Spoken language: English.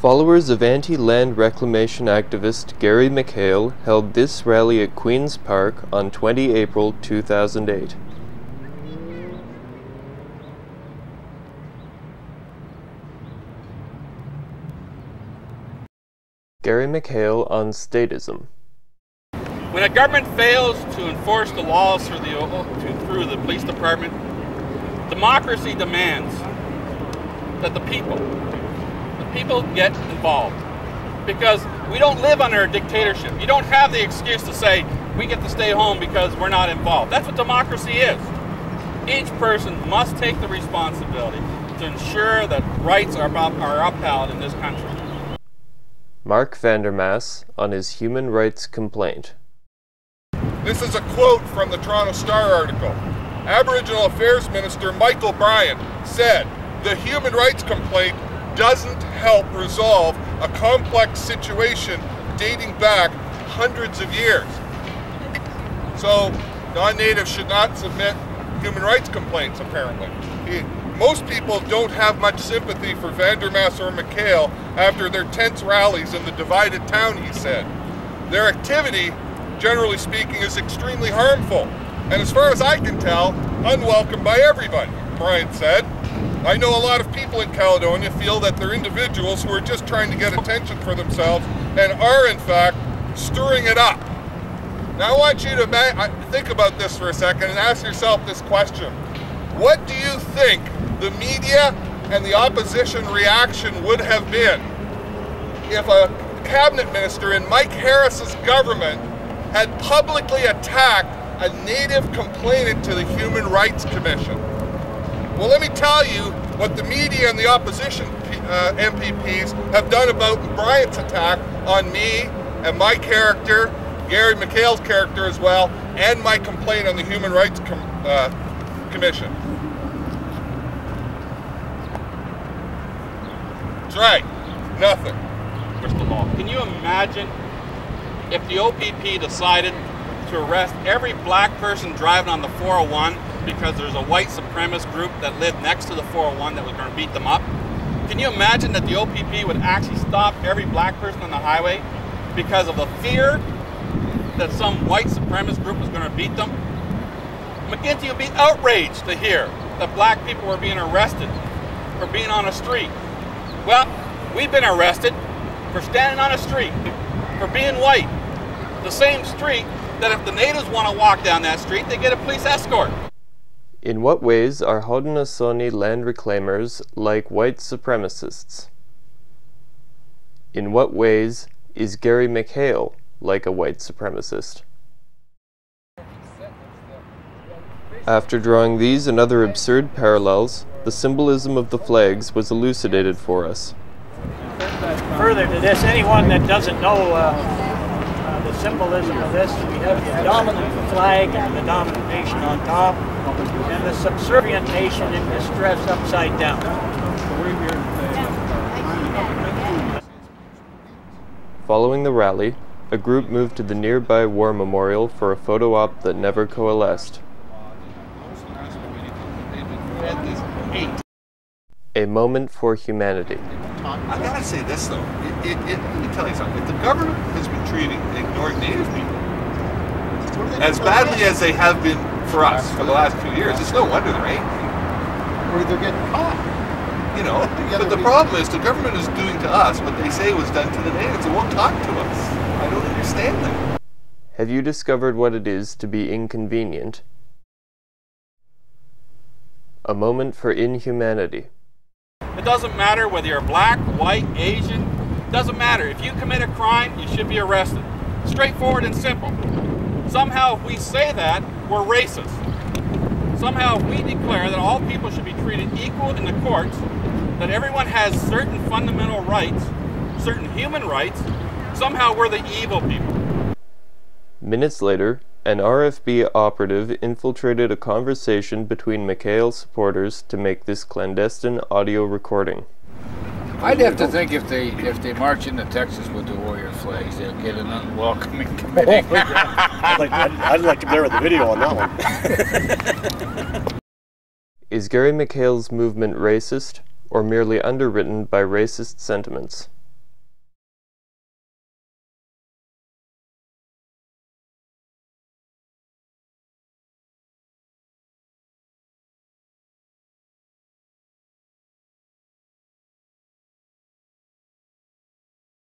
Followers of anti-land reclamation activist Gary McHale held this rally at Queen's Park on 20 April 2008. Gary McHale on statism. When a government fails to enforce the laws through the police department, democracy demands that the people get involved. Because we don't live under a dictatorship. You don't have the excuse to say, we get to stay home because we're not involved. That's what democracy is. Each person must take the responsibility to ensure that rights are upheld in this country. Mark Vandermaas on his human rights complaint. This is a quote from the Toronto Star article. Aboriginal Affairs Minister Michael Bryan said, "The human rights complaint doesn't help resolve a complex situation dating back hundreds of years." So, non-natives should not submit human rights complaints, apparently. Most people don't have much sympathy for Vandermaas or McHale after their tense rallies in the divided town, he said. Their activity, generally speaking, is extremely harmful, and as far as I can tell, unwelcome by everybody, Bryan said. I know a lot of people in Caledonia feel that they're individuals who are just trying to get attention for themselves and are, in fact, stirring it up. Now I want you to think about this for a second and ask yourself this question. What do you think the media and the opposition reaction would have been if a cabinet minister in Mike Harris's government had publicly attacked a native complainant to the Human Rights Commission? Well, let me tell you what the media and the opposition MPPs have done about Bryan's attack on me and my character, Gary McHale's character as well, and my complaint on the Human Rights Commission. That's right, nothing. Can you imagine if the OPP decided to arrest every black person driving on the 401 because there's a white supremacist group that lived next to the 401 that was going to beat them up? Can you imagine that the OPP would actually stop every black person on the highway because of the fear that some white supremacist group was going to beat them? McGinty would be outraged to hear that black people were being arrested for being on a street. Well, we've been arrested for standing on a street, for being white. The same street that if the natives want to walk down that street, they get a police escort. In what ways are Haudenosaunee land reclaimers like white supremacists? In what ways is Gary McHale like a white supremacist? After drawing these and other absurd parallels, the symbolism of the flags was elucidated for us. Further to this, anyone that doesn't know the symbolism of this, we have the dominant flag and the dominant nation on top, and the subservient nation in distress upside down. Following the rally, a group moved to the nearby war memorial for a photo op that never coalesced. A moment for humanity. I gotta say this though, let me tell you something. If the government has been ignoring Native people as badly as they have been for us for the last few years, it's no wonder they're angry. Or they're getting caught. You know, but the problem is the government is doing to us what they say was done to the natives. It won't talk to us. I don't understand that. Have you discovered what it is to be inconvenient? A moment for inhumanity. It doesn't matter whether you're black, white, Asian. It doesn't matter. If you commit a crime, you should be arrested. Straightforward and simple. Somehow if we say that, we're racist. Somehow if we declare that all people should be treated equal in the courts, that everyone has certain fundamental rights, certain human rights, somehow we're the evil people. Minutes later, an RFB operative infiltrated a conversation between McHale's supporters to make this clandestine audio recording. I'd have to think if they march into Texas with the warrior flags, they'll get an unwelcoming committee. I'd like to be there with the video on that one. Is Gary McHale's movement racist, or merely underwritten by racist sentiments?